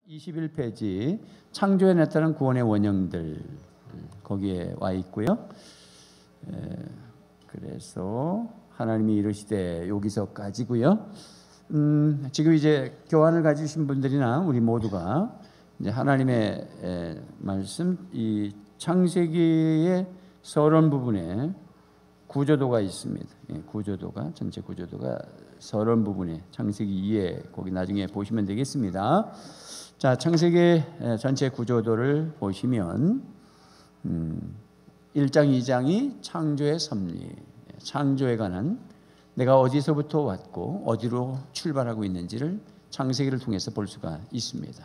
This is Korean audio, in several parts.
21페이지 창조에 나타난 구원의 원형들 거기에 와 있고요. 그래서 하나님이 이르시되 여기서까지고요. 지금 이제 교환을 가지신 분들이나 우리 모두가 이제 하나님의 말씀, 이 창세기의 서론 부분에 구조도가 있습니다. 구조도가 전체 구조도가 서론 부분에 창세기 2에 거기 나중에 보시면 되겠습니다. 자, 창세기 전체 구조도를 보시면 1장, 2장이 창조의 섭리, 창조에 관한 내가 어디서부터 왔고 어디로 출발하고 있는지를 창세기를 통해서 볼 수가 있습니다.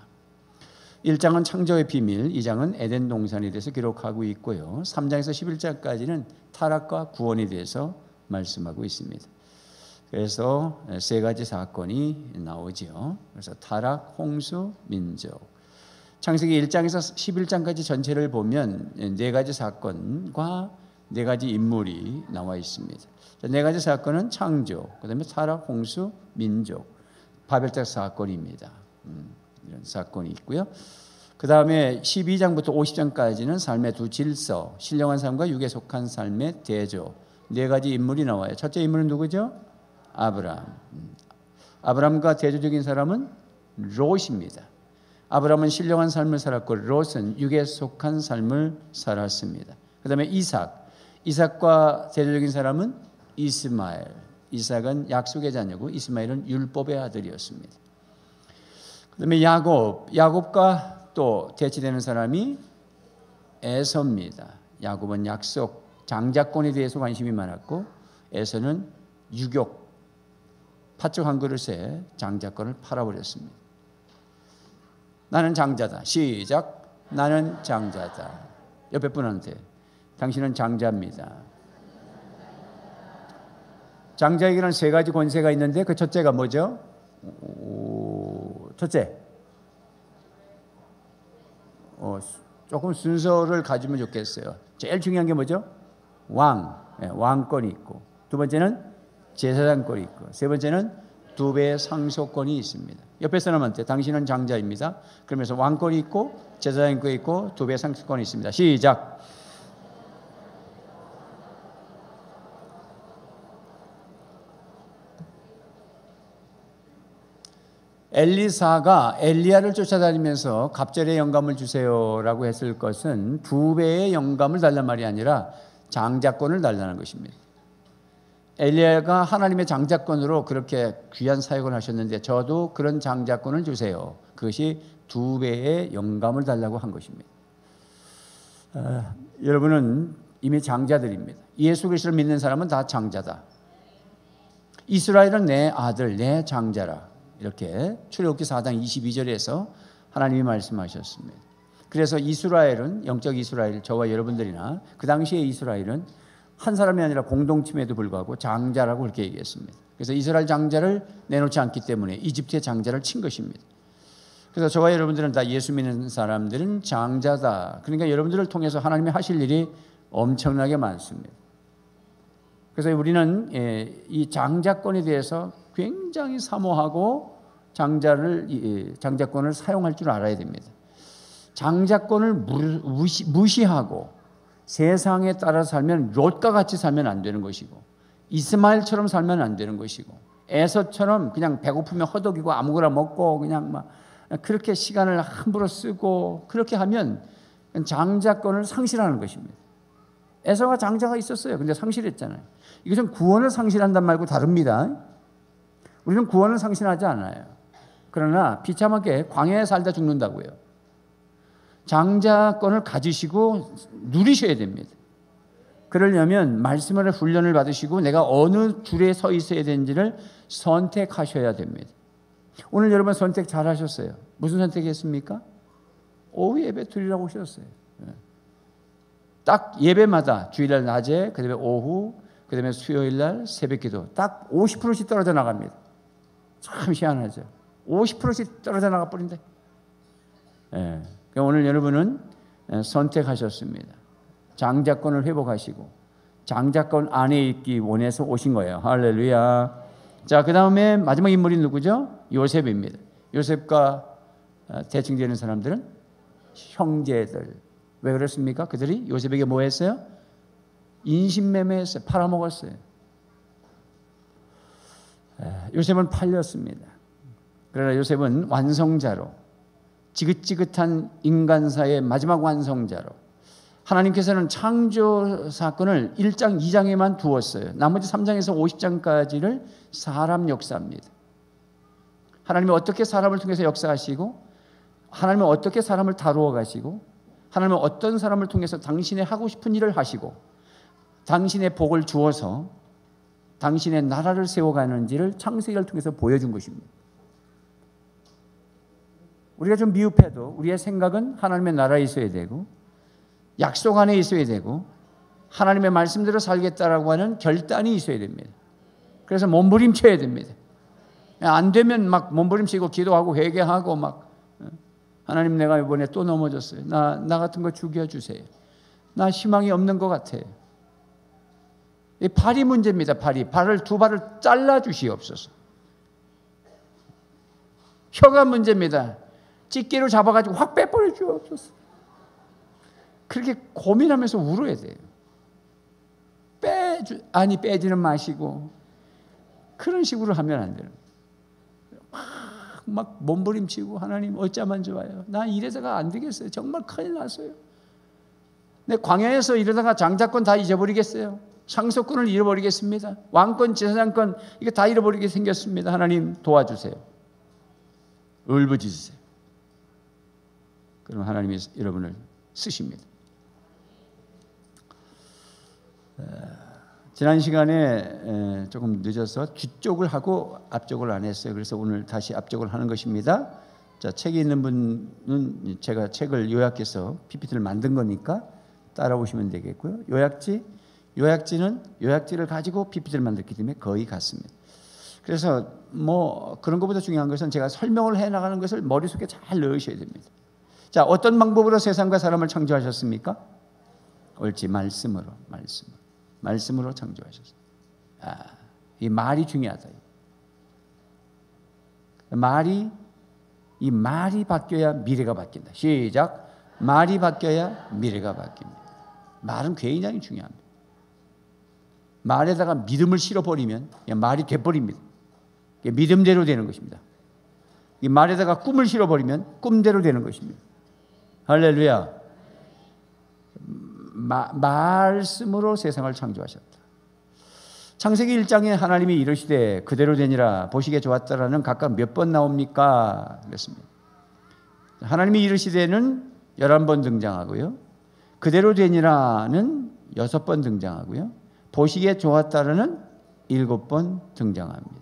1장은 창조의 비밀, 2장은 에덴 동산에 대해서 기록하고 있고요. 3장에서 11장까지는 타락과 구원에 대해서 말씀하고 있습니다. 그래서 세 가지 사건이 나오죠. 그래서 타락, 홍수, 민족. 창세기 1장에서 11장까지 전체를 보면 네 가지 사건과 네 가지 인물이 나와 있습니다. 네 가지 사건은 창조, 그다음에 타락, 홍수, 민족, 바벨탑 사건입니다. 이런 사건이 있고요. 그 다음에 12장부터 50장까지는 삶의 두 질서, 신령한 삶과 육에 속한 삶의 대조, 네 가지 인물이 나와요. 첫째 인물은 누구죠? 아브라함. 아브라함과 대조적인 사람은 롯입니다. 아브라함은 신령한 삶을 살았고 롯은 육에 속한 삶을 살았습니다. 그 다음에 이삭과 대조적인 사람은 이스마엘. 이삭은 약속의 자녀고 이스마엘은 율법의 아들이었습니다. 그 다음에 야곱과 또 대치되는 사람이 에서입니다. 야곱은 약속, 장자권에 대해서 관심이 많았고 에서는 유격, 팥죽 한 그릇에 장자권을 팔아버렸습니다. 나는 장자다. 시작. 나는 장자다. 옆에 분한테 당신은 장자입니다. 장자에게는 세 가지 권세가 있는데 그 첫째가 뭐죠? 첫째, 조금 순서를 가지면 좋겠어요. 제일 중요한 게 뭐죠? 왕권이 있고, 두 번째는 제사장권이 있고, 세 번째는 두 배의 상속권이 있습니다. 옆에 사람한테 당신은 장자입니다. 그러면서 왕권이 있고 제사장권이 있고 두 배의 상속권이 있습니다. 시작. 엘리사가 엘리야를 쫓아다니면서 갑절의 영감을 주세요라고 했을 것은 두 배의 영감을 달란 말이 아니라 장자권을 달라는 것입니다. 엘리야가 하나님의 장자권으로 그렇게 귀한 사역을 하셨는데 저도 그런 장자권을 주세요. 그것이 두 배의 영감을 달라고 한 것입니다. 여러분은 이미 장자들입니다. 예수 그리스도를 믿는 사람은 다 장자다. 이스라엘은 내 아들, 내 장자라. 이렇게 출애굽기 4장 22절에서 하나님이 말씀하셨습니다. 그래서 이스라엘은 영적 이스라엘, 저와 여러분들이나 그 당시의 이스라엘은 한 사람이 아니라 공동체에도 불구하고 장자라고 그렇게 얘기했습니다. 그래서 이스라엘 장자를 내놓지 않기 때문에 이집트의 장자를 친 것입니다. 그래서 저와 여러분들은 다 예수 믿는 사람들은 장자다. 그러니까 여러분들을 통해서 하나님이 하실 일이 엄청나게 많습니다. 그래서 우리는 이 장자권에 대해서 굉장히 사모하고 장자권을 사용할 줄 알아야 됩니다. 장자권을 무시하고 세상에 따라 살면 롯과 같이 살면 안 되는 것이고 이스마엘처럼 살면 안 되는 것이고 에서처럼 그냥 배고프면 허덕이고 아무거나 먹고 그냥 막 그렇게 시간을 함부로 쓰고 그렇게 하면 장자권을 상실하는 것입니다. 에서가 장자가 있었어요. 근데 상실했잖아요. 이것은 구원을 상실한단 말고 다릅니다. 우리는 구원을 상실하지 않아요. 그러나 비참하게 광야에 살다 죽는다고요. 장자권을 가지시고 누리셔야 됩니다. 그러려면 말씀을 훈련을 받으시고 내가 어느 줄에 서 있어야 되는지를 선택하셔야 됩니다. 오늘 여러분 선택 잘 하셨어요. 무슨 선택했습니까? 오후 예배 드리라고 오셨어요. 딱 예배마다 주일날 낮에, 그 다음에 오후, 그 다음에 수요일날 새벽기도 딱 50%씩 떨어져 나갑니다. 참 희한하죠. 50%씩 떨어져 나가 버린다. 오늘 여러분은 선택하셨습니다. 장자권을 회복하시고 장자권 안에 있기 원해서 오신 거예요. 할렐루야. 자, 그 다음에 마지막 인물이 누구죠? 요셉입니다. 요셉과 대칭 되는 사람들은 형제들. 왜 그렇습니까? 그들이 요셉에게 뭐 했어요? 인신매매했어요. 팔아먹었어요. 요셉은 팔렸습니다. 그러나 요셉은 완성자로, 지긋지긋한 인간사의 마지막 완성자로, 하나님께서는 창조 사건을 1장, 2장에만 두었어요. 나머지 3장에서 50장까지를 사람 역사입니다. 하나님이 어떻게 사람을 통해서 역사하시고, 하나님은 어떻게 사람을 다루어 가시고, 하나님은 어떤 사람을 통해서 당신의 하고 싶은 일을 하시고, 당신의 복을 주어서 당신의 나라를 세워가는지를 창세기를 통해서 보여준 것입니다. 우리가 좀 미흡해도 우리의 생각은 하나님의 나라에 있어야 되고, 약속 안에 있어야 되고, 하나님의 말씀대로 살겠다라고 하는 결단이 있어야 됩니다. 그래서 몸부림쳐야 됩니다. 안 되면 막 몸부림치고 기도하고 회개하고 막, 하나님 내가 이번에 또 넘어졌어요. 나 같은 거 죽여주세요. 나 희망이 없는 것 같아요. 이 발이 문제입니다. 발을 두 발을 잘라 주시옵소서. 혀가 문제입니다. 집게로 잡아가지고 확 빼버려 주옵소서. 그렇게 고민하면서 울어야 돼요. 빼지는 마시고 그런 식으로 하면 안 돼요. 막 몸부림치고 하나님 어쩌면 좋아요. 나 이래다가 안 되겠어요. 정말 큰일 났어요. 내 광야에서 이러다가 장자권 다 잊어버리겠어요. 상속권을 잃어버리겠습니다. 왕권, 제사장권 이거 다 잃어버리게 생겼습니다. 하나님 도와주세요. 울부짖으세요. 그럼 하나님이 여러분을 쓰십니다. 지난 시간에 조금 늦어서 뒤쪽을 하고 앞쪽을 안 했어요. 그래서 오늘 다시 앞쪽을 하는 것입니다. 자, 책이 있는 분은 제가 책을 요약해서 PPT를 만든 거니까 따라오시면 되겠고요. 요약지를 가지고 PPT를 만들기 때문에 거의 같습니다. 그래서 뭐 그런 것보다 중요한 것은 제가 설명을 해나가는 것을 머릿속에 잘 넣으셔야 됩니다. 자, 어떤 방법으로 세상과 사람을 창조하셨습니까? 옳지, 말씀으로 창조하셨어요. 이 말이 중요하다. 이 말이 바뀌어야 미래가 바뀐다. 시작. 말이 바뀌어야 미래가 바뀝니다. 말은 굉장히 중요합니다. 말에다가 믿음을 실어버리면 말이 돼버립니다. 믿음대로 되는 것입니다. 이 말에다가 꿈을 실어버리면 꿈대로 되는 것입니다. 할렐루야. 말씀으로 세상을 창조하셨다. 창세기 1장에 하나님이 이르시되 그대로 되니라 보시기에 좋았다라는 각각 몇 번 나옵니까? 그랬습니다. 하나님이 이르시되는 11번 등장하고요. 그대로 되니라는 6번 등장하고요. 보시기에 좋았다라는 7번 등장합니다.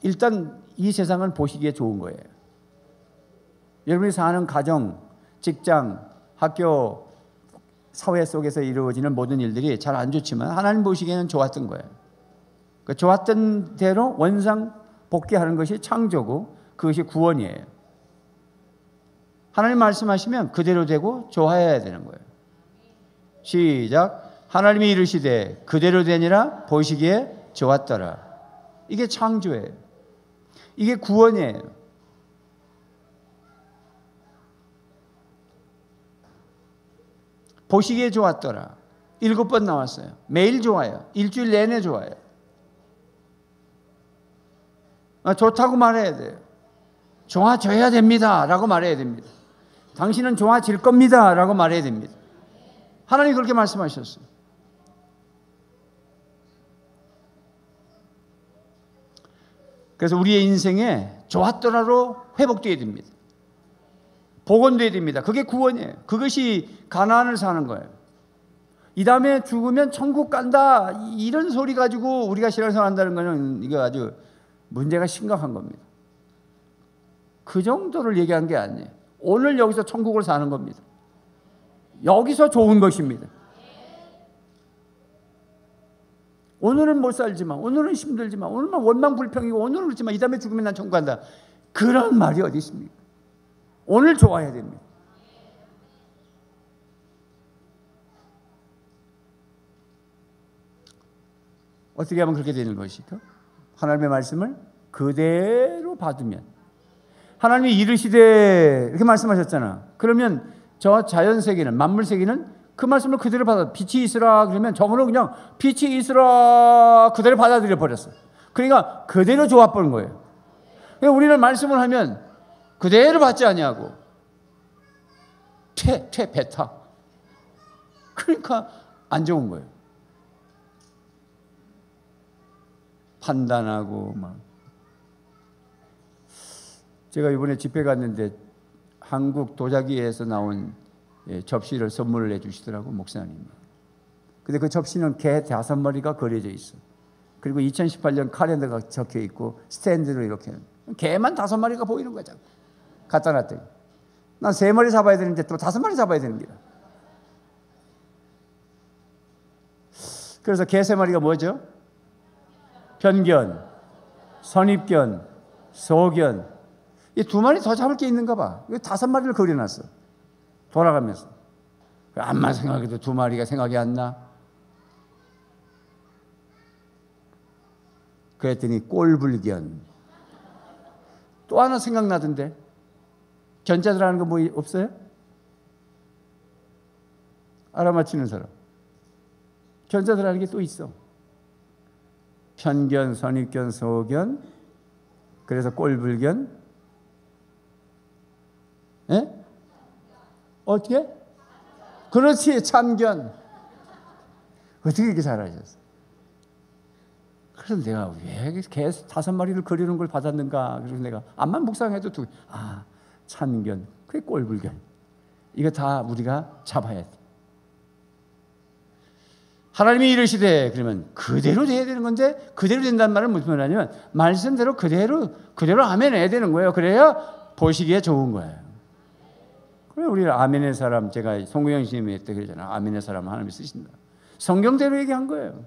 일단 이 세상은 보시기에 좋은 거예요. 여러분이 사는 가정, 직장, 학교, 사회 속에서 이루어지는 모든 일들이 잘 안 좋지만 하나님 보시기에는 좋았던 거예요. 그 좋았던 대로 원상 복귀하는 것이 창조고 그것이 구원이에요. 하나님 말씀하시면 그대로 되고 좋아해야 되는 거예요. 시작. 하나님이 이르시되 그대로 되니라 보시기에 좋았더라. 이게 창조예요. 이게 구원이에요. 보시기에 좋았더라. 7번 나왔어요. 매일 좋아요. 일주일 내내 좋아요. 좋다고 말해야 돼요. 좋아져야 됩니다 라고 말해야 됩니다. 당신은 좋아질 겁니다 라고 말해야 됩니다. 하나님이 그렇게 말씀하셨어요. 그래서 우리의 인생에 좋았더라로 회복되어야 됩니다. 복원되어야 됩니다. 그게 구원이에요. 그것이 가나안을 사는 거예요. 이 다음에 죽으면 천국 간다 이런 소리 가지고 우리가 신앙생활 한다는 것은 이거 아주 문제가 심각한 겁니다. 그 정도를 얘기한 게 아니에요. 오늘 여기서 천국을 사는 겁니다. 여기서 좋은 것입니다. 오늘은 못 살지만, 오늘은 힘들지만, 오늘은 원망불평이고, 오늘은 그렇지만 이 다음에 죽으면 난 천국 간다. 그런 말이 어디 있습니까? 오늘 좋아야 됩니다. 어떻게 하면 그렇게 되는 것일까? 하나님의 말씀을 그대로 받으면, 하나님이 이르시되 이렇게 말씀하셨잖아. 그러면 저 자연세계는, 만물세계는 그 말씀을 그대로 받아, 빛이 있으라 그러면 저거는 그냥 빛이 있으라 그대로 받아들여 버렸어. 그러니까 그대로 좋아버린 거예요. 그러니까 우리는 말씀을 하면 그대로 받지 아니하고 배타. 그러니까 안 좋은 거예요. 판단하고 막. 제가 이번에 집회 갔는데 한국 도자기에서 나온 접시를 선물을 해주시더라고, 목사님이. 근데 그 접시는 개 5마리가 그려져 있어. 그리고 2018년 칼렌더가 적혀 있고 스탠드로 이렇게 개만 5마리가 보이는 거잖아. 갖다 놨더니 난 3마리 잡아야 되는데 또 5마리 잡아야 되는 거야. 그래서 개 3마리가 뭐죠? 편견, 선입견, 소견. 이 2마리 더 잡을 게 있는가 봐. 5마리를 그려놨어. 돌아가면서. 암만 생각해도 2마리가 생각이 안 나. 그랬더니 꼴불견. 또 하나 생각나던데. 견자들 하는 거 뭐 없어요? 알아맞히는 사람. 견자들 하는 게 또 있어. 편견, 선입견, 소견. 그래서 꼴불견. 예? 어떻게? 그렇지, 참견. 어떻게 이렇게 잘하셨어? 그래서 내가 왜 개 5마리를 그리는 걸 받았는가? 그래서 내가 암만 묵상해도 참견, 그게 꼴불견. 이거 다 우리가 잡아야 돼. 하나님이 이르시되 그러면 그대로 돼야 되는 건데, 그대로 된다는 말은 무슨 말이냐면 말씀대로 그대로 아멘 해야 되는 거예요. 그래야 보시기에 좋은 거예요. 그래, 우리 아멘의 사람, 제가 송구영 스님이 했때 그러잖아요. 아멘의 사람 하나님이 쓰신다. 성경대로 얘기한 거예요.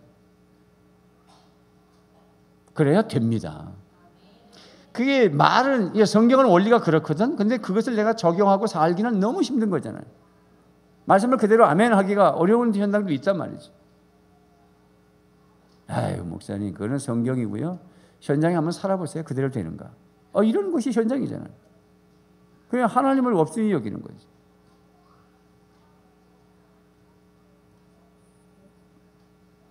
그래야 됩니다. 그게 말은, 성경은 원리가 그렇거든. 근데 그것을 내가 적용하고 살기는 너무 힘든 거잖아요. 말씀을 그대로 아멘 하기가 어려운 현장도 있단 말이죠. 아유, 목사님, 그거는 성경이고요. 현장에 한번 살아보세요. 그대로 되는가. 이런 것이 현장이잖아요. 그냥 하나님을 없으니 여기는 거지.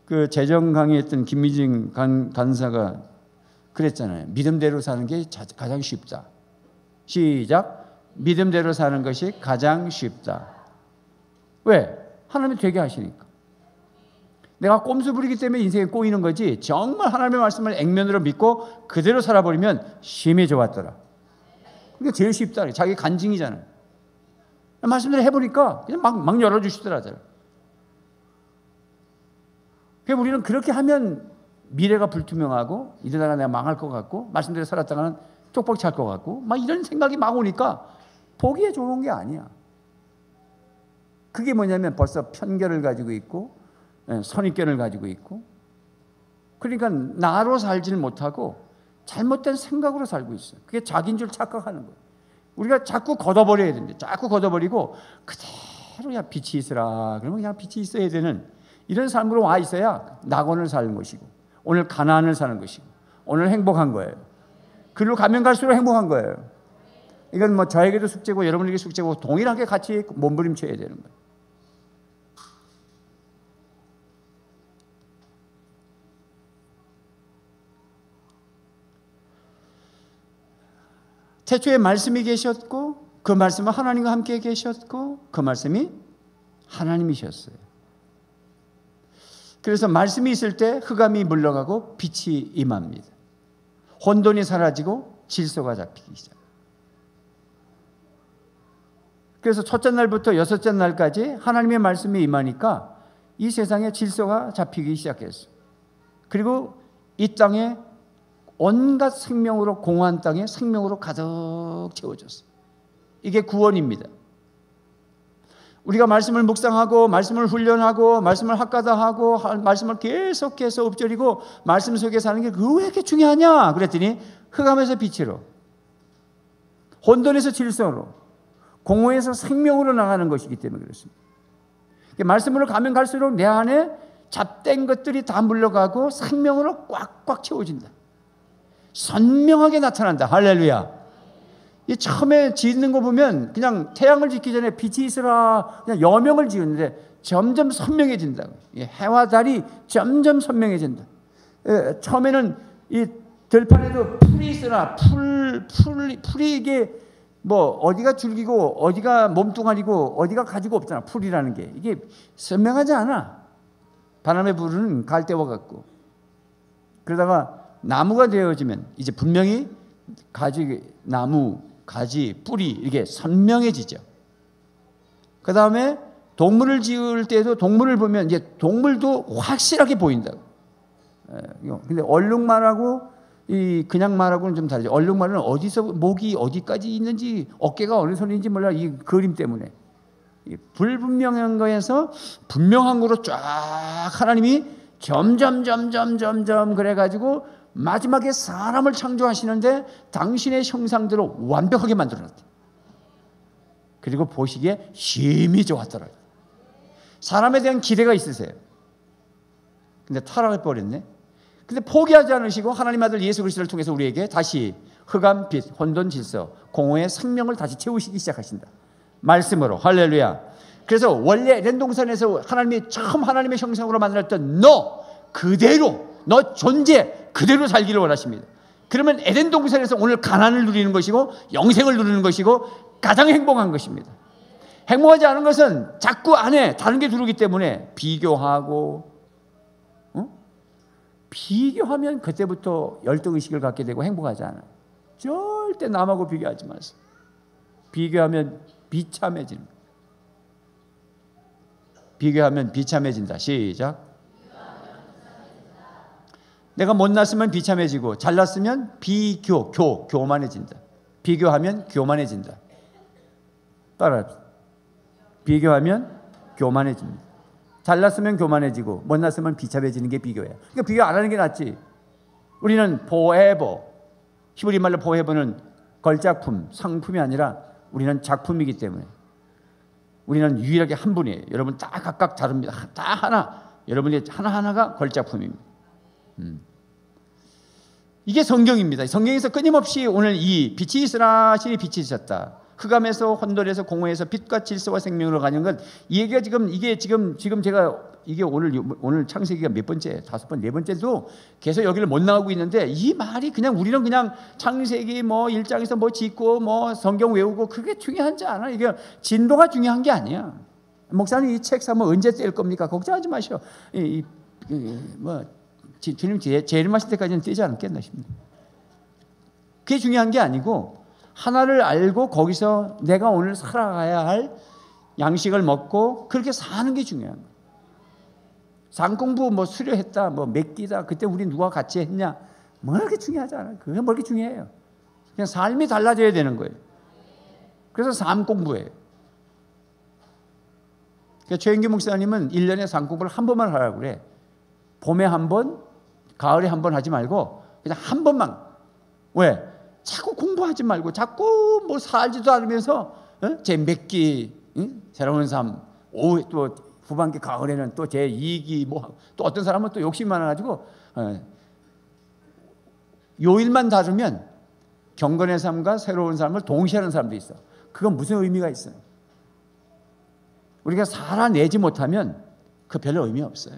그 재정 강의했던 김미진 간사가 그랬잖아요. 믿음대로 사는 게 가장 쉽다. 시작. 믿음대로 사는 것이 가장 쉽다. 왜? 하나님이 되게 하시니까. 내가 꼼수 부리기 때문에 인생에 꼬이는 거지, 정말 하나님의 말씀을 액면으로 믿고 그대로 살아버리면 심히 좋았더라. 그게 제일 쉽다. 자기 간증이잖아요. 말씀대로 해보니까 그냥 막 열어주시더라고요. 그러니까 우리는 그렇게 하면 미래가 불투명하고 이러다가 내가 망할 것 같고 말씀대로 살았다가는 쪽박 찰 것 같고 막 이런 생각이 막 오니까 보기에 좋은 게 아니야. 그게 뭐냐면 벌써 편견을 가지고 있고 선입견을 가지고 있고, 그러니까 나로 살지는 못하고 잘못된 생각으로 살고 있어요. 그게 자기인 줄 착각하는 거예요. 우리가 자꾸 걷어버려야 됩니다. 자꾸 걷어버리고 그대로 그냥 빛이 있으라 그러면 그냥 빛이 있어야 되는 이런 삶으로 와 있어야 낙원을 사는 것이고 오늘 가나안을 사는 것이고 오늘 행복한 거예요. 그리로 가면 갈수록 행복한 거예요. 이건 뭐 저에게도 숙제고 여러분에게 숙제고 동일하게 같이 몸부림쳐야 되는 거예요. 태초에 말씀이 계셨고 그 말씀은 하나님과 함께 계셨고 그 말씀이 하나님이셨어요. 그래서 말씀이 있을 때 흑암이 물러가고 빛이 임합니다. 혼돈이 사라지고 질서가 잡히기 시작합니다. 그래서 첫째 날부터 여섯째 날까지 하나님의 말씀이 임하니까 이 세상에 질서가 잡히기 시작했어요. 그리고 이 땅에 온갖 생명으로 공허한 땅에 생명으로 가득 채워졌어요. 이게 구원입니다. 우리가 말씀을 묵상하고 말씀을 훈련하고 말씀을 학가다하고 말씀을 계속해서 읊조리고 말씀 속에 사는 게 왜 이렇게 중요하냐 그랬더니 흑암에서 빛으로 혼돈에서 질서로 공허에서 생명으로 나가는 것이기 때문에 그렇습니다. 말씀으로 가면 갈수록 내 안에 잡된 것들이 다 물러가고 생명으로 꽉꽉 채워진다. 선명하게 나타난다. 할렐루야. 이 처음에 짓는 거 보면 그냥 태양을 짓기 전에 빛이 있으라 그냥 여명을 지었는데 점점 선명해진다. 해와 달이 점점 선명해진다. 처음에는 이 들판에도 풀이 있으나 풀이 이게 뭐 어디가 줄기고 어디가 몸뚱아리고 어디가 가지고 없잖아. 풀이라는 게 이게 선명하지 않아. 바람에 부르는 갈대와 같고. 그러다가 나무가 되어지면 이제 분명히 나무, 가지, 뿌리 이게 선명해지죠. 그 다음에 동물을 지을 때도 동물을 보면 이제 동물도 확실하게 보인다고. 근데 얼룩말하고 이 그냥 말하고는 좀 다르죠. 얼룩말은 어디서 목이 어디까지 있는지 어깨가 어느 선인지 몰라. 이 그림 때문에 불분명한 거에서 분명한 거로 쫙 하나님이 점점 그래가지고 마지막에 사람을 창조하시는데 당신의 형상대로 완벽하게 만들어놨대. 그리고 보시기에 심히 좋았더라고요. 사람에 대한 기대가 있으세요. 근데 타락해버렸네. 근데 포기하지 않으시고 하나님 아들 예수 그리스도를 통해서 우리에게 다시 흑암, 빛, 혼돈, 질서, 공허의 생명을 다시 채우시기 시작하신다. 말씀으로. 할렐루야. 그래서 원래 에덴 동산에서 하나님이 처음 하나님의 형상으로 만들었던 너 그대로, 너 존재 그대로 살기를 원하십니다. 그러면 에덴 동산에서 오늘 가난을 누리는 것이고 영생을 누리는 것이고 가장 행복한 것입니다. 행복하지 않은 것은 자꾸 안에 다른 게 들어오기 때문에 비교하고 비교하면 그때부터 열등의식을 갖게 되고 행복하지 않아요. 절대 남하고 비교하지 마세요. 비교하면 비참해집니다. 비교하면 비참해진다. 시작. 내가 못났으면 비참해지고 잘났으면 교만해진다. 비교하면 교만해진다. 따라합시다. 비교하면 교만해집니다. 잘났으면 교만해지고 못났으면 비참해지는 게 비교예요. 그러니까 비교 안 하는 게 낫지. 우리는 포에버, 히브리 말로 포에버는 걸작품, 상품이 아니라 우리는 작품이기 때문에 우리는 유일하게 한 분이에요. 여러분 다 각각 다릅니다. 다 하나, 여러분이 하나하나가 걸작품입니다. 이게 성경입니다. 성경에서 끊임없이 오늘 이 빛이 있으라 하시니 빛이 있었다. 흑암에서 혼돈에서 공허에서 빛과 질서와 생명으로 가는 건 이 얘기가 지금 제가 이게 오늘 창세기가 몇 번째, 5번, 4번째도 계속 여기를 못 나가고 있는데 이 말이 그냥 우리는 그냥 창세기 뭐 1장에서 뭐 짓고 뭐 성경 외우고 그게 중요하지 않아. 이게 진도가 중요한 게 아니야. 목사님 이 책 사면 언제 뗄 겁니까? 걱정하지 마시오. 주님 재림하실 때까지는 떼지 않겠나 싶습니다. 그게 중요한 게 아니고 하나를 알고 거기서 내가 오늘 살아가야 할 양식을 먹고 그렇게 사는 게 중요한 거예요. 상공부 뭐 수료했다, 뭐 맡기다, 그때 우리 누가 같이 했냐, 뭐 그렇게 중요하지 않아요. 그게 뭐 그렇게 중요해요. 그냥 삶이 달라져야 되는 거예요. 그래서 삶 공부예요. 그러니까 최인규 목사님은 1년에 삶 공부를 한 번만 하라고 그래. 봄에 한 번, 가을에 한 번 하지 말고 그냥 한 번만. 왜? 자꾸 공부하지 말고 자꾸 뭐 살지도 않으면서 제 맺기, 새로운 삶, 또 후반기 가을에는 또 제 2기 뭐 또 어떤 사람은 또 욕심이 많아가지고 요일만 다르면 경건의 삶과 새로운 삶을 동시에 하는 사람도 있어. 그건 무슨 의미가 있어요? 우리가 살아내지 못하면 그 별로 의미 없어요.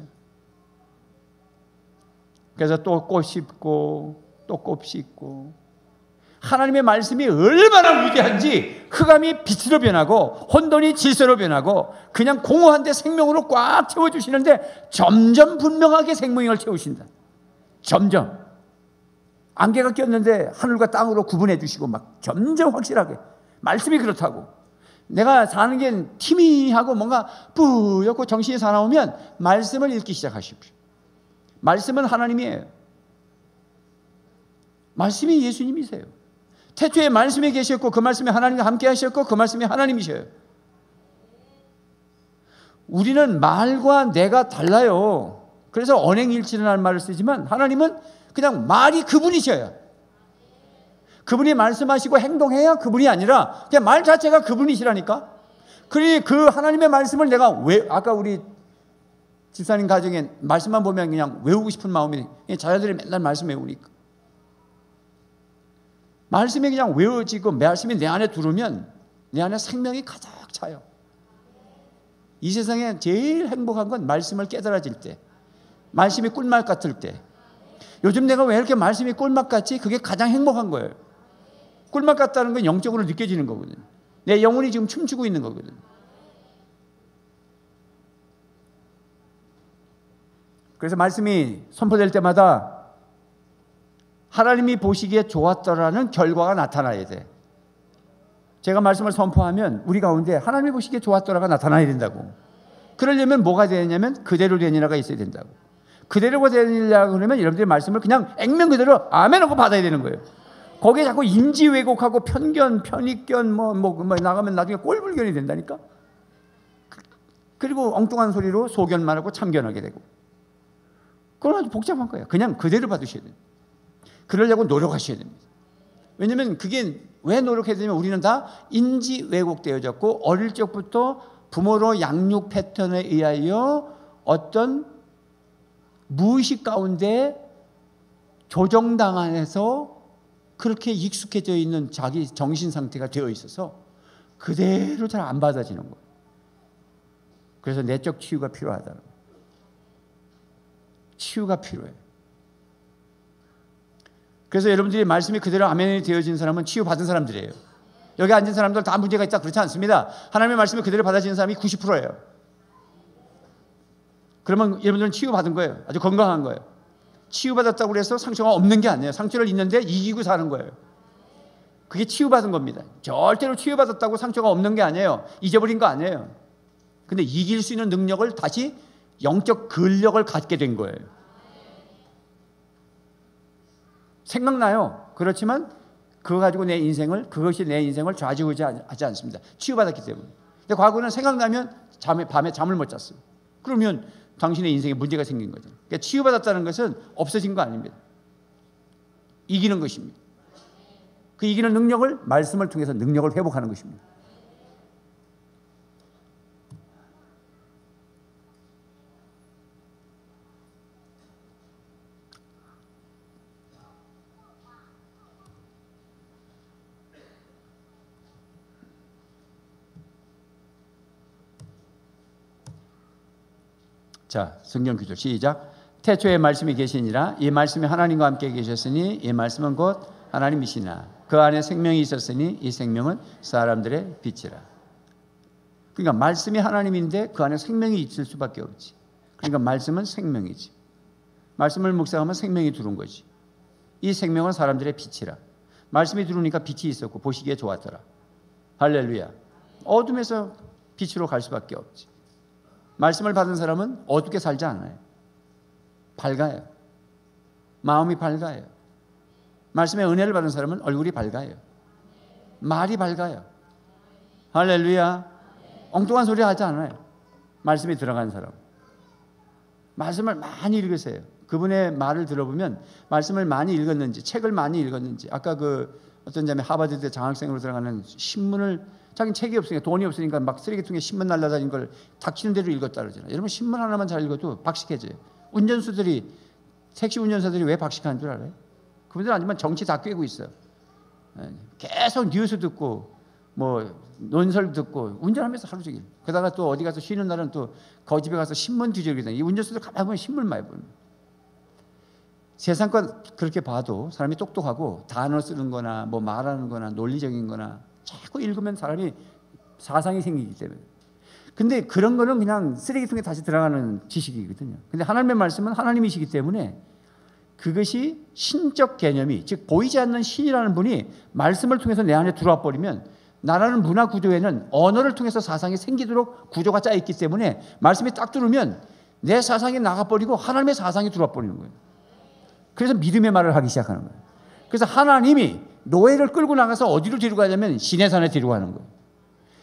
그래서 또 꽃 심고 또 꽃 심고 하나님의 말씀이 얼마나 위대한지 흑암이 빛으로 변하고 혼돈이 질서로 변하고 그냥 공허한데 생명으로 꽉 채워주시는데 점점 분명하게 생명을 채우신다. 점점 안개가 꼈는데 하늘과 땅으로 구분해 주시고 막 점점 확실하게 말씀이 그렇다고. 내가 사는 게 티미하고 뭔가 뿌옇고 정신이 사나우면 말씀을 읽기 시작하십시오. 말씀은 하나님이에요. 말씀이 예수님이세요. 태초에 말씀이 계셨고 그 말씀이 하나님과 함께 하셨고 그 말씀이 하나님이셔요. 우리는 말과 내가 달라요. 그래서 언행일치라는 말을 쓰지만 하나님은 그냥 말이 그분이셔요. 그분이 말씀하시고 행동해야 그분이 아니라 그냥 말 자체가 그분이시라니까. 그 하나님의 말씀을 내가 아까 우리 집사님 가정에 말씀만 보면 그냥 외우고 싶은 마음이 자녀들이 맨날 말씀 외우니까. 말씀이 그냥 외워지고 말씀이 내 안에 들어오면 내 안에 생명이 가득 차요. 이 세상에 제일 행복한 건 말씀을 깨달아질 때, 말씀이 꿀맛 같을 때. 요즘 내가 왜 이렇게 말씀이 꿀맛 같지? 그게 가장 행복한 거예요. 꿀맛 같다는 건 영적으로 느껴지는 거거든요. 내 영혼이 지금 춤추고 있는 거거든요. 그래서 말씀이 선포될 때마다 하나님이 보시기에 좋았더라는 결과가 나타나야 돼. 제가 말씀을 선포하면 우리 가운데 하나님이 보시기에 좋았더라가 나타나야 된다고. 그러려면 뭐가 되냐면 그대로 되니라가 있어야 된다고. 그대로가 되니라 그러면 여러분들의 말씀을 그냥 액면 그대로 아멘 하고 받아야 되는 거예요. 거기에 자꾸 인지 왜곡하고 편견, 편익견 나가면 나중에 꼴불견이 된다니까. 그리고 엉뚱한 소리로 소견만 하고 참견하게 되고. 그건 아주 복잡한 거예요. 그냥 그대로 받으셔야 돼요. 그러려고 노력하셔야 됩니다. 왜냐하면 그게 왜 노력해야 되냐면 우리는 다 인지 왜곡되어졌고 어릴 적부터 부모로 양육 패턴에 의하여 어떤 무의식 가운데 조정당해서 그렇게 익숙해져 있는 자기 정신 상태가 되어 있어서 그대로 잘 안 받아지는 거예요. 그래서 내적 치유가 필요하다는 거예요. 치유가 필요해요. 그래서 여러분들이 말씀이 그대로 아멘이 되어진 사람은 치유받은 사람들이에요. 여기 앉은 사람들 다 문제가 있다 그렇지 않습니다. 하나님의 말씀이 그대로 받아지는 사람이 90%예요. 그러면 여러분들은 치유받은 거예요. 아주 건강한 거예요. 치유받았다고 해서 상처가 없는 게 아니에요. 상처를 있는데 이기고 사는 거예요. 그게 치유받은 겁니다. 절대로 치유받았다고 상처가 없는 게 아니에요. 잊어버린 거 아니에요. 근데 이길 수 있는 능력을 다시 영적 근력을 갖게 된 거예요. 생각나요. 그렇지만 그거 가지고 그것이 내 인생을 좌지우지하지 않습니다. 치유받았기 때문에. 근데 과거는 생각나면 밤에 잠을 못 잤어요. 그러면 당신의 인생에 문제가 생긴 거죠. 그러니까 치유받았다는 것은 없어진 거 아닙니다. 이기는 것입니다. 그 이기는 능력을 말씀을 통해서 능력을 회복하는 것입니다. 자, 성경 구절 시작. 태초에 말씀이 계시니라. 이 말씀이 하나님과 함께 계셨으니 이 말씀은 곧 하나님이시나 그 안에 생명이 있었으니 이 생명은 사람들의 빛이라. 그러니까 말씀이 하나님인데 그 안에 생명이 있을 수밖에 없지. 그러니까 말씀은 생명이지. 말씀을 묵상하면 생명이 들어온 거지. 이 생명은 사람들의 빛이라. 말씀이 들어오니까 빛이 있었고 보시기에 좋았더라. 할렐루야. 어둠에서 빛으로 갈 수밖에 없지. 말씀을 받은 사람은 어둡게 살지 않아요. 밝아요. 마음이 밝아요. 말씀의 은혜를 받은 사람은 얼굴이 밝아요. 말이 밝아요. 할렐루야. 엉뚱한 소리 하지 않아요. 말씀이 들어간 사람. 말씀을 많이 읽으세요. 그분의 말을 들어보면 말씀을 많이 읽었는지, 책을 많이 읽었는지. 아까 어떤 자매 하버드대 장학생으로 들어가는 신문을 자기는 책이 없으니까 돈이 없으니까 막 쓰레기통에 신문 날라다니는 걸 닥치는 대로 읽었다 그러잖아요. 여러분 신문 하나만 잘 읽어도 박식해져요. 택시 운전사들이 왜 박식하는 줄 알아요? 그분들 아니면 정치 다 꿰고 있어요. 계속 뉴스 듣고 논설 듣고 운전하면서 하루 종일. 그러다가 또 어디 가서 쉬는 날은 또 거집에 가서 신문 뒤적이다. 이 운전수들 가만히 보면 신문 많이 보는. 세상 건 그렇게 봐도 사람이 똑똑하고 단어 쓰는 거나 말하는 거나 논리적인 거나 자꾸 읽으면 사람이 사상이 생기기 때문에. 근데 그런 거는 그냥 쓰레기통에 다시 들어가는 지식이거든요. 근데 하나님의 말씀은 하나님이시기 때문에 그것이 신적 개념이, 즉 보이지 않는 신이라는 분이 말씀을 통해서 내 안에 들어와 버리면, 나라는 문화 구조에는 언어를 통해서 사상이 생기도록 구조가 짜 있기 때문에 말씀이 딱 들으면 내 사상이 나가버리고 하나님의 사상이 들어와 버리는 거예요. 그래서 믿음의 말을 하기 시작하는 거예요. 그래서 하나님이 노예를 끌고 나가서 어디로 데리고 가냐면 시내산에 데리고 가는 거예요.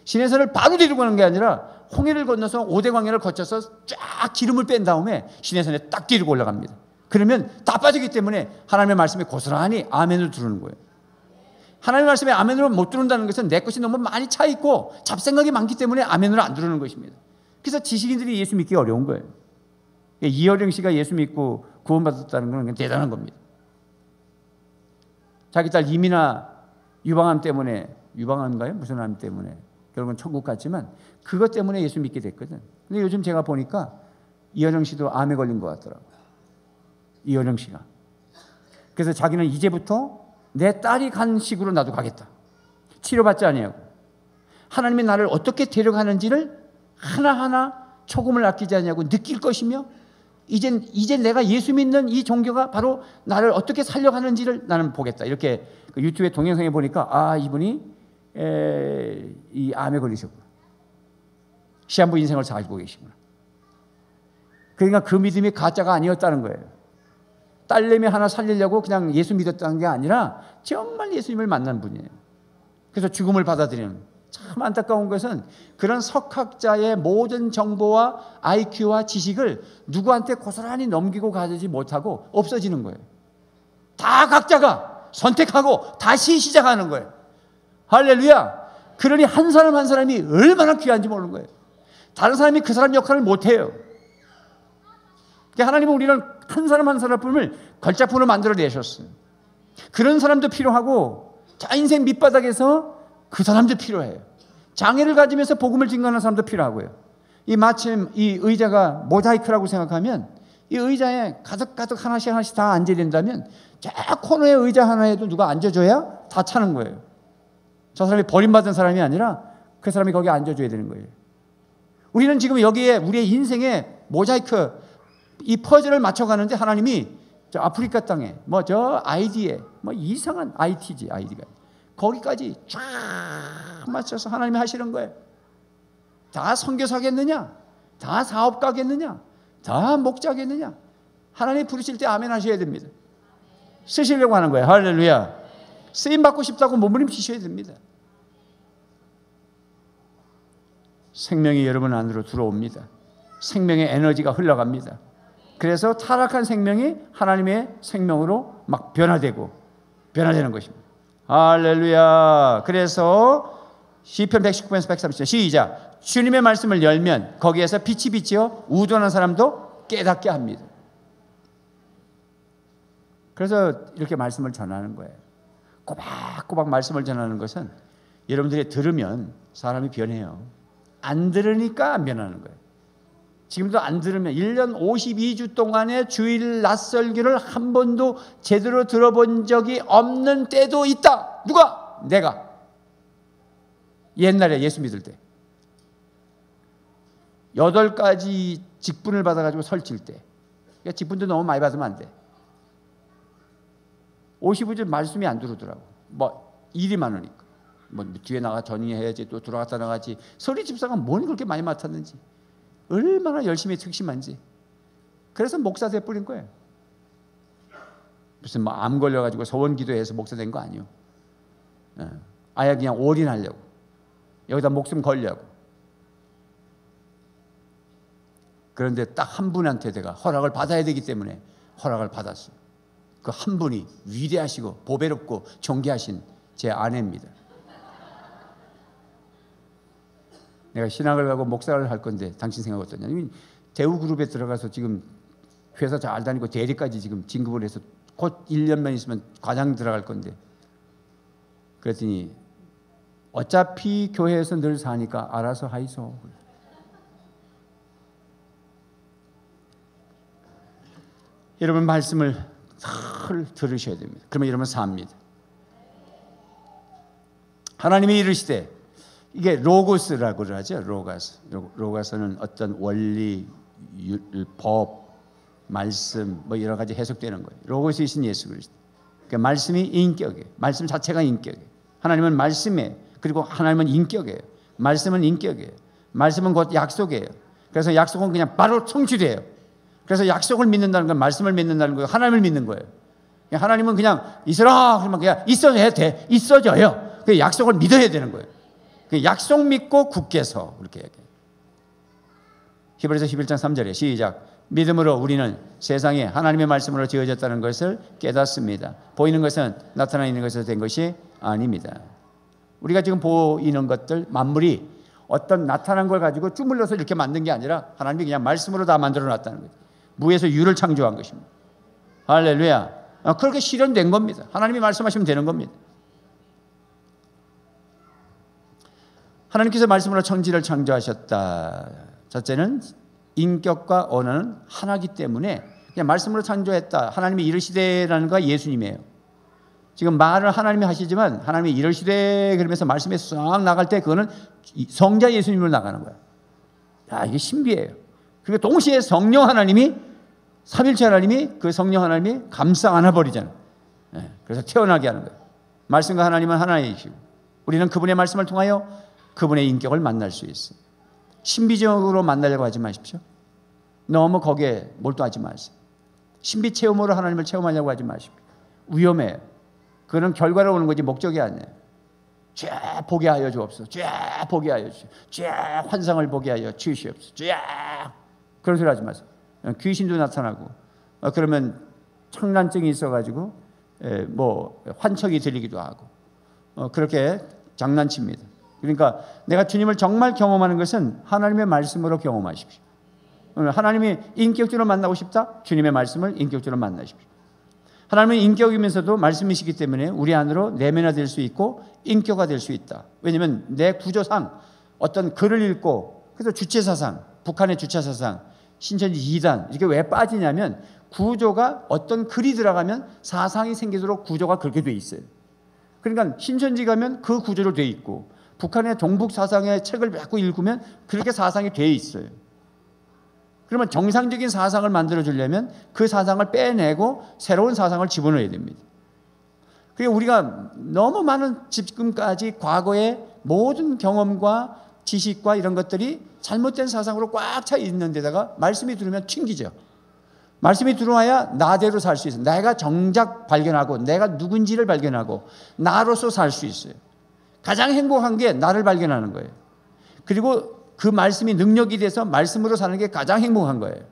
시내산을 바로 데리고 가는 게 아니라 홍해를 건너서 오대광야를 거쳐서 쫙 기름을 뺀 다음에 시내산에 딱 데리고 올라갑니다. 그러면 다 빠지기 때문에 하나님의 말씀에 고스란히 아멘을 들으는 거예요. 하나님의 말씀에 아멘으로 못 들은다는 것은 내 것이 너무 많이 차 있고 잡생각이 많기 때문에 아멘으로 안 들으는 것입니다. 그래서 지식인들이 예수 믿기 어려운 거예요. 이어령 씨가 예수 믿고 구원받았다는 건 대단한 겁니다. 자기 딸 이민아 유방암 때문에, 유방암인가요? 무슨 암 때문에 결국은 천국 갔지만 그것 때문에 예수 믿게 됐거든. 근데 요즘 제가 보니까 이현영 씨도 암에 걸린 것 같더라고요. 이현영 씨가. 그래서 자기는 이제부터 내 딸이 간 식으로 나도 가겠다. 치료받지 아니하고 하나님이 나를 어떻게 데려가는지를 하나하나 초금을 아끼지 아니하고 느낄 것이며 이제 내가 예수 믿는 이 종교가 바로 나를 어떻게 살려가는지를 나는 보겠다. 이렇게 유튜브에 동영상에 보니까 이분이 이 암에 걸리셨구나. 시한부 인생을 살고 계시구나. 그러니까 그 믿음이 가짜가 아니었다는 거예요. 딸내미 하나 살리려고 그냥 예수 믿었다는 게 아니라 정말 예수님을 만난 분이에요. 그래서 죽음을 받아들이는. 참 안타까운 것은 그런 석학자의 모든 정보와 IQ와 지식을 누구한테 고스란히 넘기고 가지 못하고 없어지는 거예요. 다 각자가 선택하고 다시 시작하는 거예요. 할렐루야. 그러니 한 사람 한 사람이 얼마나 귀한지 모르는 거예요. 다른 사람이 그 사람 역할을 못해요. 하나님은 우리는 한 사람 한 사람을 걸작품으로 만들어내셨어요. 그런 사람도 필요하고 자 인생 밑바닥에서 그 사람도 필요해요. 장애를 가지면서 복음을 증거하는 사람도 필요하고요. 마침 이 의자가 모자이크라고 생각하면 이 의자에 가득가득 하나씩 다 앉아야 된다면 저 코너에 의자 하나에도 누가 앉아줘야 다 차는 거예요. 저 사람이 버림받은 사람이 아니라 그 사람이 거기에 앉아줘야 되는 거예요. 우리는 지금 여기에 우리의 인생에 모자이크 이 퍼즐을 맞춰가는데 하나님이 저 아프리카 땅에 저 아이디에 이상한 IT지 아이디가 거기까지 쫙 맞춰서 하나님이 하시는 거예요. 다 선교사겠느냐? 다 사업가겠느냐? 다 목자겠느냐? 하나님 부르실 때 아멘 하셔야 됩니다. 쓰시려고 하는 거예요. 할렐루야. 쓰임 받고 싶다고 몸부림치셔야 됩니다. 생명이 여러분 안으로 들어옵니다. 생명의 에너지가 흘러갑니다. 그래서 타락한 생명이 하나님의 생명으로 막 변화되는 것입니다. 할렐루야. 그래서 시편 119편에서 130편 시작. 주님의 말씀을 열면 거기에서 빛이 비치어 우둔한 사람도 깨닫게 합니다. 그래서 이렇게 말씀을 전하는 거예요. 꼬박꼬박 말씀을 전하는 것은 여러분들이 들으면 사람이 변해요. 안 들으니까 안 변하는 거예요. 지금도 안 들으면 1년 52주 동안의 주일 낮설교를 한 번도 제대로 들어본 적이 없는 때도 있다. 누가? 내가. 옛날에 예수 믿을 때 8가지 직분을 받아가지고 설칠 때 그러니까 직분도 너무 많이 받으면 안 돼. 55주 말씀이 안 들어오더라고. 일이 많으니까 뒤에 나가 전이해야지 또 들어갔다 나가지. 서리 집사가 뭘 그렇게 많이 맡았는지 얼마나 열심히 특심한지. 그래서 목사 돼 뿌린 거예요. 무슨 암 걸려가지고 서원 기도해서 목사 된 거 아니에요. 아예 그냥 올인하려고 여기다 목숨 걸려고. 그런데 딱 한 분한테 내가 허락을 받아야 되기 때문에 허락을 받았어요. 그 한 분이 위대하시고 보배롭고 존귀하신 제 아내입니다. 내가 신학을 가고 목사를 할 건데 당신 생각 어떠냐? 대우그룹에 들어가서 지금 회사 잘 다니고 대리까지 지금 진급을 해서 곧 1년만 있으면 과장 들어갈 건데 그랬더니 어차피 교회에서 늘 사니까 알아서 하이소. 여러분 말씀을 잘 들으셔야 됩니다. 그러면 여러분 삽니다. 하나님이 이르시되 이게 로고스라고 하죠. 로고스는 어떤 원리, 법, 말씀 여러 가지 해석되는 거예요. 로고스이신 예수 그리스도. 그러니까 말씀이 인격이에요. 말씀 자체가 인격이에요. 하나님은 말씀이에요. 그리고 하나님은 인격이에요. 말씀은 인격이에요. 말씀은 곧 약속이에요. 그래서 약속은 그냥 바로 성취돼요. 그래서 약속을 믿는다는 건 말씀을 믿는다는 거예요. 하나님을 믿는 거예요. 하나님은 그냥 있어라 그러면 그냥 있어야 돼. 있어져요. 그 약속을 믿어야 되는 거예요. 그 약속 믿고 굳게 서 그렇게 얘기해요. 히브리서 11장 3절에 시작. 믿음으로 우리는 세상에 하나님의 말씀으로 지어졌다는 것을 깨닫습니다. 보이는 것은 나타나 있는 것에서 된 것이 아닙니다. 우리가 지금 보이는 것들 만물이 어떤 나타난 걸 가지고 주물러서 이렇게 만든 게 아니라 하나님이 그냥 말씀으로 다 만들어 놨다는 거예요. 무에서 유를 창조한 것입니다. 할렐루야. 그렇게 실현된 겁니다. 하나님이 말씀하시면 되는 겁니다. 하나님께서 말씀으로 천지를 창조하셨다. 첫째는 인격과 언어는 하나이기 때문에 그냥 말씀으로 창조했다. 하나님이 이르시되라는 거 예수님이에요. 지금 말을 하나님이 하시지만 하나님이 이르시되 그러면서 말씀에 싹 나갈 때 그거는 성자 예수님으로 나가는 거예요. 야, 이게 신비해요. 그리고 동시에 성령 하나님이, 삼일체 하나님이, 그 성령 하나님이 감싸 안아버리잖아요. 그래서 태어나게 하는 거예요. 말씀과 하나님은 하나이시고 우리는 그분의 말씀을 통하여 그분의 인격을 만날 수 있어요. 신비적으로 만나려고 하지 마십시오. 너무 거기에 몰두하지 마세요. 신비 체험으로 하나님을 체험하려고 하지 마십시오. 위험해요. 그는 결과로 오는 거지 목적이 아니에요. 쫙 보게 하여 주옵소서. 쫙 보게 하여 주옵소서. 쫙 환상을 보게 하여 주시옵소서. 쫙 그런 소리 하지 마세요. 귀신도 나타나고 그러면 청란증이 있어가지고 뭐 환청이 들리기도 하고 그렇게 장난칩니다. 그러니까 내가 주님을 정말 경험하는 것은 하나님의 말씀으로 경험하십시오. 하나님이 인격적으로 만나고 싶다? 주님의 말씀을 인격적으로 만나십시오. 하나님은 인격이면서도 말씀이시기 때문에 우리 안으로 내면화될 수 있고 인격화될 수 있다. 왜냐하면 내 구조상 어떤 글을 읽고 그래서 주체사상, 북한의 주체사상, 신천지 2단 이렇게 왜 빠지냐면 구조가 어떤 글이 들어가면 사상이 생기도록 구조가 그렇게 돼 있어요. 그러니까 신천지 가면 그 구조로 돼 있고 북한의 동북 사상의 책을 자꾸 읽으면 그렇게 사상이 돼 있어요. 그러면 정상적인 사상을 만들어 주려면 그 사상을 빼내고 새로운 사상을 집어넣어야 됩니다. 그리고 우리가 너무 많은 지금까지 과거의 모든 경험과 지식과 이런 것들이 잘못된 사상으로 꽉 차 있는 데다가 말씀이 들어오면 튕기죠. 말씀이 들어와야 나대로 살 수 있어요. 내가 정작 발견하고 내가 누군지를 발견하고 나로서 살 수 있어요. 가장 행복한 게 나를 발견하는 거예요. 그리고 그 말씀이 능력이 돼서 말씀으로 사는 게 가장 행복한 거예요.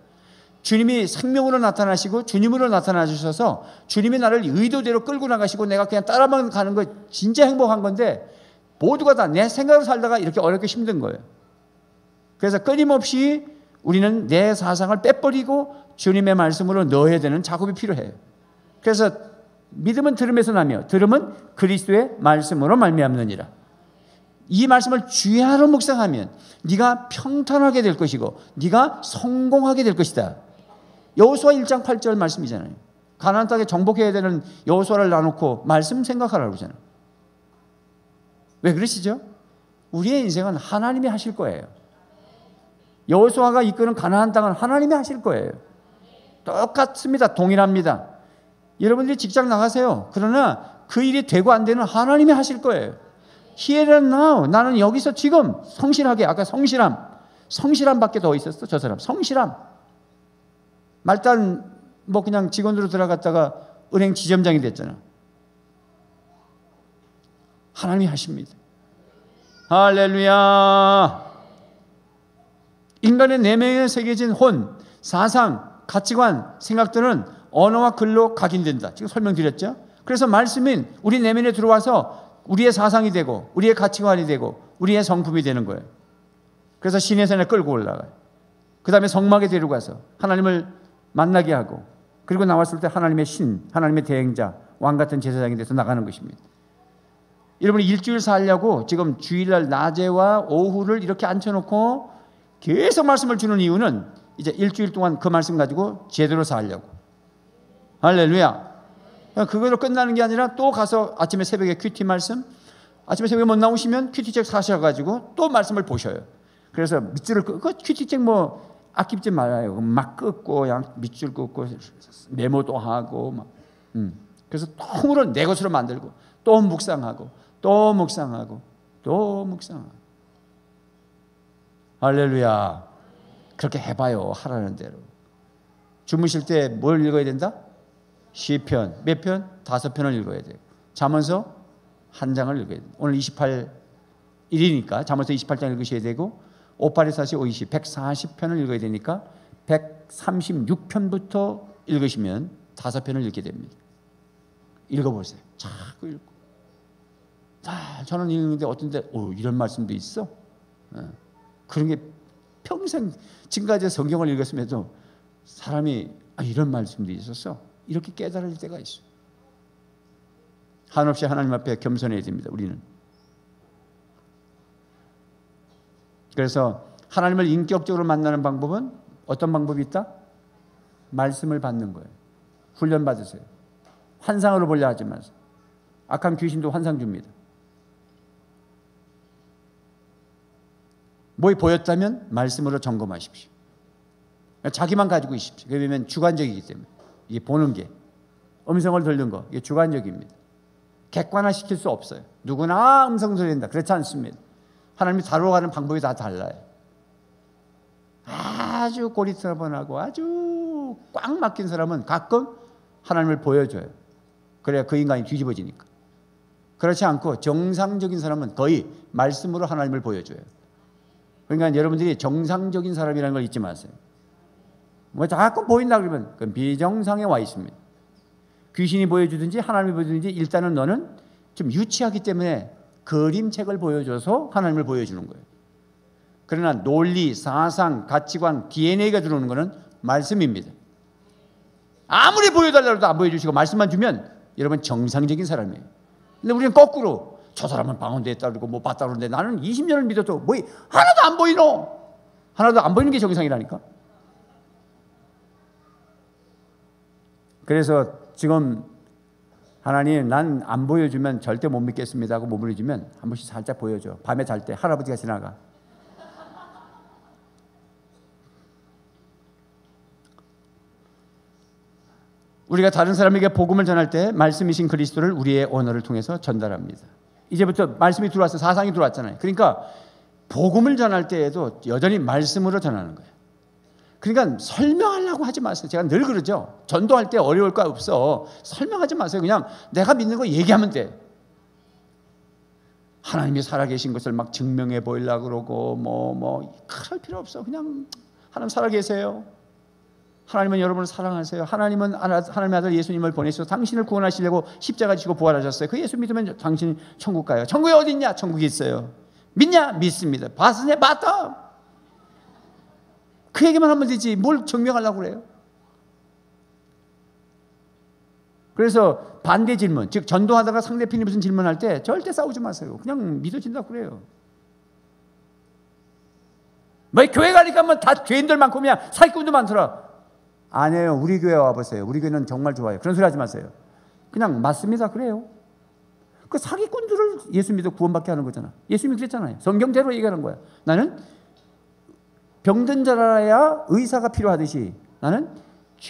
주님이 생명으로 나타나시고 주님으로 나타나 주셔서 주님이 나를 의도대로 끌고 나가시고 내가 그냥 따라만 가는 거 진짜 행복한 건데 모두가 다 내 생각으로 살다가 이렇게 어렵게 힘든 거예요. 그래서 끊임없이 우리는 내 사상을 빼버리고 주님의 말씀으로 넣어야 되는 작업이 필요해요. 그래서 믿음은 들음에서 나며 들음은 그리스도의 말씀으로 말미암느니라. 이 말씀을 주야로 묵상하면 네가 평탄하게 될 것이고 네가 성공하게 될 것이다. 여호수아 1장 8절 말씀이잖아요. 가나안 땅에 정복해야 되는 여호수아를 놔놓고 말씀 생각하라고 그러잖아요. 왜 그러시죠? 우리의 인생은 하나님이 하실 거예요. 여호수아가 이끄는 가나안 땅은 하나님이 하실 거예요. 똑같습니다. 동일합니다. 여러분들이 직장 나가세요. 그러나 그 일이 되고 안 되는 하나님이 하실 거예요. Here and now. 나는 여기서 지금 성실하게, 아까 성실함밖에 더 있었어. 저 사람 성실함. 말단 뭐 그냥 직원으로 들어갔다가 은행 지점장이 됐잖아. 하나님이 하십니다. 할렐루야. 인간의 내면에 새겨진 혼, 사상, 가치관, 생각들은 언어와 글로 각인된다. 지금 설명드렸죠. 그래서 말씀은 우리 내면에 들어와서 우리의 사상이 되고 우리의 가치관이 되고 우리의 성품이 되는 거예요. 그래서 신의 산에 끌고 올라가요. 그 다음에 성막에 데려가서 하나님을 만나게 하고 그리고 나왔을 때 하나님의 신, 하나님의 대행자, 왕같은 제사장이 돼서 나가는 것입니다. 여러분이 일주일 살려고 지금 주일날 낮에와 오후를 이렇게 앉혀놓고 계속 말씀을 주는 이유는 이제 일주일 동안 그 말씀 가지고 제대로 살려고. 할렐루야. 그걸로 끝나는 게 아니라 또 가서 아침에 새벽에 큐티 말씀, 아침에 새벽에 못 나오시면 큐티책 사셔가지고 또 말씀을 보셔요. 그래서 밑줄을 그 큐티책 뭐 아끼지 말아요. 막 긋고 그냥 밑줄 긋고 메모도 하고 막. 그래서 통으로 내 것으로 만들고 또 묵상하고 또 묵상하고 또 묵상하고. 할렐루야. 그렇게 해봐요. 하라는 대로. 주무실 때 뭘 읽어야 된다? 시편. 몇 편? 5편을 읽어야 돼요. 잠언서 1장을 읽어야 돼요. 오늘 28일이니까 잠언서 28장 읽으셔야 되고 5814, 520, 140편을 읽어야 되니까 136편부터 읽으시면 5편을 읽게 됩니다. 읽어보세요. 자꾸 읽고. 저는 읽는데 어떤 데 이런 말씀도 있어? 그런 게 평생 지금까지 성경을 읽었음에도 사람이 이런 말씀도 있었어. 이렇게 깨달을 때가 있어. 한없이 하나님 앞에 겸손해야 됩니다. 우리는. 그래서 하나님을 인격적으로 만나는 방법은 어떤 방법이 있다? 말씀을 받는 거예요. 훈련 받으세요. 환상으로 보려 하지 마세요. 악한 귀신도 환상 줍니다. 뭐 보였다면 말씀으로 점검하십시오. 자기만 가지고 있십시오. 왜냐하면 주관적이기 때문에. 이게 보는 게, 음성을 들는 거, 이게 주관적입니다. 객관화시킬 수 없어요. 누구나 음성 들린다. 그렇지 않습니다. 하나님이 다뤄가는 방법이 다 달라요. 아주 꼬리트러번하고 아주 꽉 막힌 사람은 가끔 하나님을 보여줘요. 그래야 그 인간이 뒤집어지니까. 그렇지 않고 정상적인 사람은 거의 말씀으로 하나님을 보여줘요. 그러니까 여러분들이 정상적인 사람이라는 걸 잊지 마세요. 뭐 자꾸 보인다 그러면 그건 비정상에 와 있습니다. 귀신이 보여주든지 하나님이 보여주든지 일단은 너는 좀 유치하기 때문에 그림책을 보여줘서 하나님을 보여주는 거예요. 그러나 논리, 사상, 가치관, DNA가 들어오는 것은 말씀입니다. 아무리 보여달라고 해도 안 보여주시고 말씀만 주면 여러분 정상적인 사람이에요. 근데 우리는 거꾸로 저 사람은 방언대 했다 그러고 뭐 봤다 그러는데 나는 20년을 믿어도 뭐 하나도 안 보이노. 하나도 안 보이는 게 정상이라니까. 그래서 지금 하나님 난 안 보여주면 절대 못 믿겠습니다 하고 못 보여주면 한 번씩 살짝 보여줘. 밤에 잘 때 할아버지가 지나가. 우리가 다른 사람에게 복음을 전할 때 말씀이신 그리스도를 우리의 언어를 통해서 전달합니다. 이제부터 말씀이 들어왔어. 사상이 들어왔잖아요. 그러니까 복음을 전할 때에도 여전히 말씀으로 전하는 거예요. 그러니까 설명하려고 하지 마세요. 제가 늘 그러죠. 전도할 때 어려울 거 없어. 설명하지 마세요. 그냥 내가 믿는 거 얘기하면 돼. 하나님이 살아계신 것을 막 증명해 보이려고 그러고 그럴 필요 없어. 그냥 하나님 살아계세요. 하나님은 여러분을 사랑하세요. 하나님은 하나님의 아들 예수님을 보내셔서 당신을 구원하시려고 십자가 지고 부활하셨어요. 그 예수 믿으면 당신 천국 가요. 천국이 어디 있냐? 천국이 있어요. 믿냐? 믿습니다. 봤으냐? 봤다. 그 얘기만 하면 되지 뭘 증명하려고 그래요. 그래서 반대 질문, 즉 전도하다가 상대편이 무슨 질문할 때 절대 싸우지 마세요. 그냥 믿어진다고 그래요. 뭐 교회 가니까 뭐 다 죄인들 많고 그냥 사기꾼도 많더라. 아니에요. 우리 교회 와보세요. 우리 교회는 정말 좋아요. 그런 소리 하지 마세요. 그냥 맞습니다. 그래요. 그 사기꾼들을 예수 믿어 구원받게 하는 거잖아. 예수님이 그랬잖아요. 성경대로 얘기하는 거야. 나는 병든 자라야 의사가 필요하듯이 나는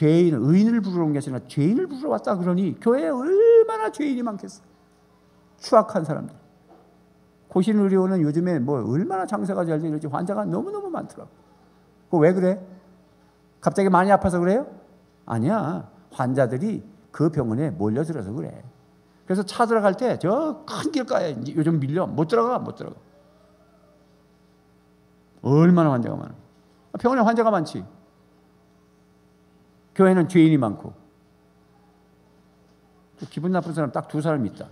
의인을 부르러 온 게 아니라 죄인을 부르러 왔다 그러니 교회에 얼마나 죄인이 많겠어. 추악한 사람들. 고신의료원은 요즘에 얼마나 장사가 잘 되는지 환자가 너무너무 많더라고. 그거 왜 그래? 갑자기 많이 아파서 그래요? 아니야. 환자들이 그 병원에 몰려들어서 그래. 그래서 차 들어갈 때 저 큰 길가에 요즘 밀려. 못 들어가. 얼마나 환자가 많아. 병원에 환자가 많지. 교회는 죄인이 많고. 기분 나쁜 사람 딱 2사람 있다.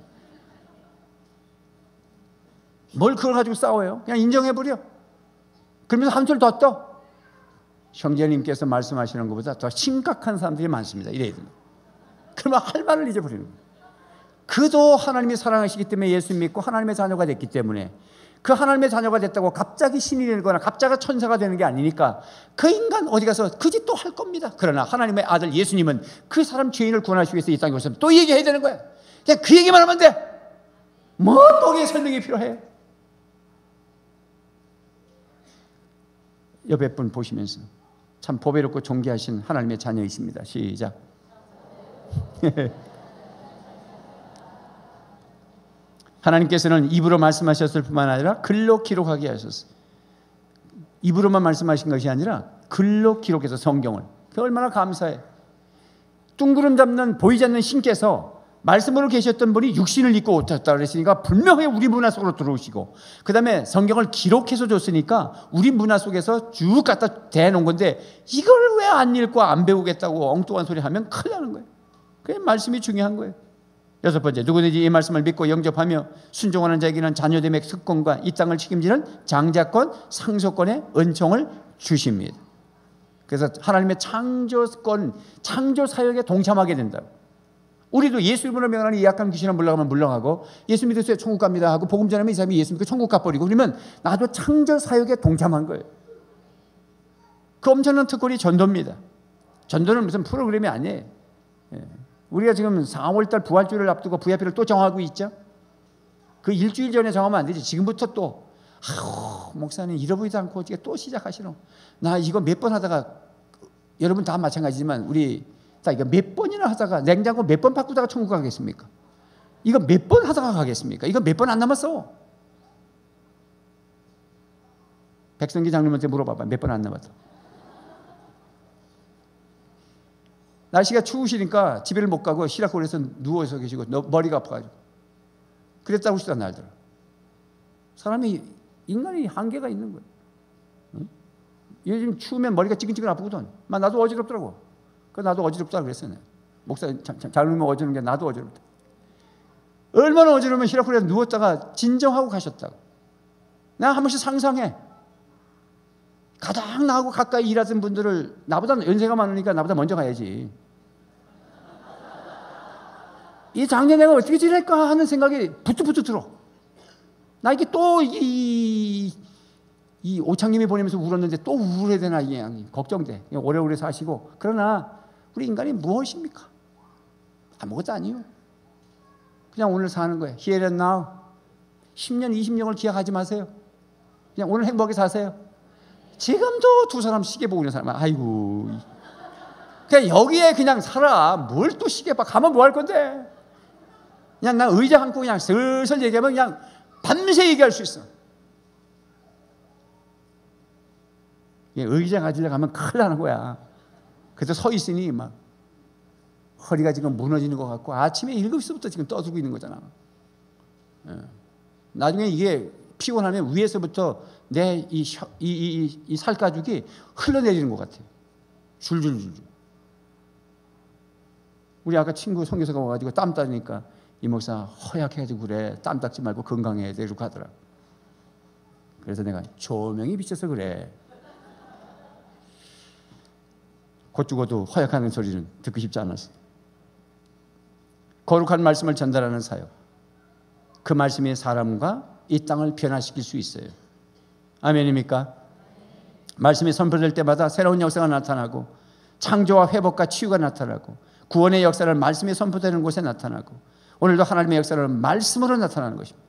뭘 그걸 가지고 싸워요? 그냥 인정해버려. 그러면서 한 줄 더 떠. 형제님께서 말씀하시는 것보다 더 심각한 사람들이 많습니다. 이래야 됩니다. 그러면 할 말을 잊어버리는 거예요. 그도 하나님이 사랑하시기 때문에 예수 믿고 하나님의 자녀가 됐기 때문에 그 하나님의 자녀가 됐다고 갑자기 신이 되거나 갑자기 천사가 되는 게 아니니까 그 인간 어디 가서 그 짓 또 할 겁니다. 그러나 하나님의 아들 예수님은 그 사람 죄인을 구원하시기 위해서 이 땅에 오셨으면 또 얘기해야 되는 거야. 그냥 그 얘기만 하면 돼. 뭐 거기에 설명이 필요해. 옆에 분 보시면서 참 보배롭고 존귀하신 하나님의 자녀이십니다. 시작. 하나님께서는 입으로 말씀하셨을 뿐만 아니라 글로 기록하게 하셨어요. 입으로만 말씀하신 것이 아니라 글로 기록해서 성경을. 그게 얼마나 감사해. 뚱구름 잡는 보이지 않는 신께서 말씀으로 계셨던 분이 육신을 입고 오셨다 그랬으니까 분명히 우리 문화 속으로 들어오시고 그 다음에 성경을 기록해서 줬으니까 우리 문화 속에서 쭉 갖다 대놓은 건데 이걸 왜 안 읽고 안 배우겠다고 엉뚱한 소리 하면 큰일 나는 거예요. 그게 말씀이 중요한 거예요. 6번째, 누구든지 이 말씀을 믿고 영접하며 순종하는 자에게는 자녀됨의 특권과 이 땅을 책임지는 장자권, 상속권의 은총을 주십니다. 그래서 하나님의 창조권, 창조 사역에 동참하게 된다고. 우리도 예수 이름으로 명하는 이 약한 귀신을 물러가면 물러가고, 예수 믿으세요 천국 갑니다 하고 복음 전하면 이 사람이 예수 믿고 천국 가버리고, 그러면 나도 창조 사역에 동참한 거예요. 그 엄청난 특권이 전도입니다. 전도는 무슨 프로그램이 아니에요. 우리가 지금 4월달 부활주를 앞두고 VIP를 또 정하고 있죠. 그 일주일 전에 정하면 안 되지. 지금부터 또 목사님 잃어버리지 않고 어떻게 또 시작하시노. 나 이거 몇 번 하다가, 여러분 다 마찬가지지만 우리 자, 이거 몇 번이나 하다가, 냉장고 몇 번 바꾸다가 천국 가겠습니까? 이거 몇 번 하다가 가겠습니까? 이거 몇 번 안 남았어. 백성기 장로님한테 물어봐봐. 몇 번 안 남았어. 날씨가 추우시니까 집에를 못 가고 시라콜에서 누워서 계시고 머리가 아파가지고 그랬다고 싶다 날더라. 사람이, 인간이 한계가 있는 거예요. 응? 요즘 추우면 머리가 찌근찌근 아프거든. 나도 어지럽더라고. 나도 어지럽다 그랬어요. 목사 장로님 어지러운 게 나도 어지럽다. 얼마나 어지러우면 시라콜에서 누웠다가 진정하고 가셨다고. 나 한 번씩 상상해. 가장 나하고 가까이 일하던 분들을, 나보다 연세가 많으니까 나보다 먼저 가야지. 이 작년 내가 어떻게 지낼까 하는 생각이 부투부투 들어. 나 이게 또 이 오창님이 보내면서 울었는데 또 울어야 되나, 이게 걱정돼. 오래오래 사시고. 그러나 우리 인간이 무엇입니까? 아무것도 아니요. 그냥 오늘 사는 거예요. Here and now. 10년, 20년을 기약하지 마세요. 그냥 오늘 행복하게 사세요. 지금도 두 사람 시계 보고 있는 사람, 아이고, 그냥 여기에 그냥 살아. 뭘 또 시계 봐. 가면 뭐 할 건데. 그냥 나 의자 앉고 그냥 슬슬 얘기하면 그냥 밤새 얘기할 수 있어. 의자 가지려고 하면 큰일 나는 거야. 그래서 서 있으니 막 허리가 지금 무너지는 것 같고, 아침에 7시부터 지금 떠들고 있는 거잖아. 나중에 이게 피곤하면 위에서부터 내 이 살가죽이 흘러내리는 것 같아요. 줄줄줄. 우리 아까 친구 선교사가 와가지고 땀 따니까, 이 목사 허약해가지고 그래, 땀 닦지 말고 건강해야 돼, 이러고 하더라고. 그래서 내가 조명이 비쳐서 그래. 곧 죽어도 허약하는 소리는 듣고 싶지 않았어. 거룩한 말씀을 전달하는 사역, 그 말씀이 사람과 이 땅을 변화시킬 수 있어요. 아멘입니까? 말씀이 선포될 때마다 새로운 역사가 나타나고, 창조와 회복과 치유가 나타나고, 구원의 역사를 말씀이 선포되는 곳에 나타나고, 오늘도 하나님의 역사는 말씀으로 나타나는 것입니다.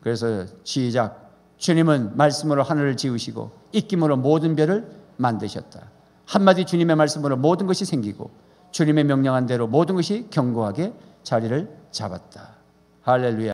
그래서 시작. 주님은 말씀으로 하늘을 지으시고 입김으로 모든 별을 만드셨다. 한마디 주님의 말씀으로 모든 것이 생기고, 주님의 명령한 대로 모든 것이 견고하게 자리를 잡았다. 할렐루야.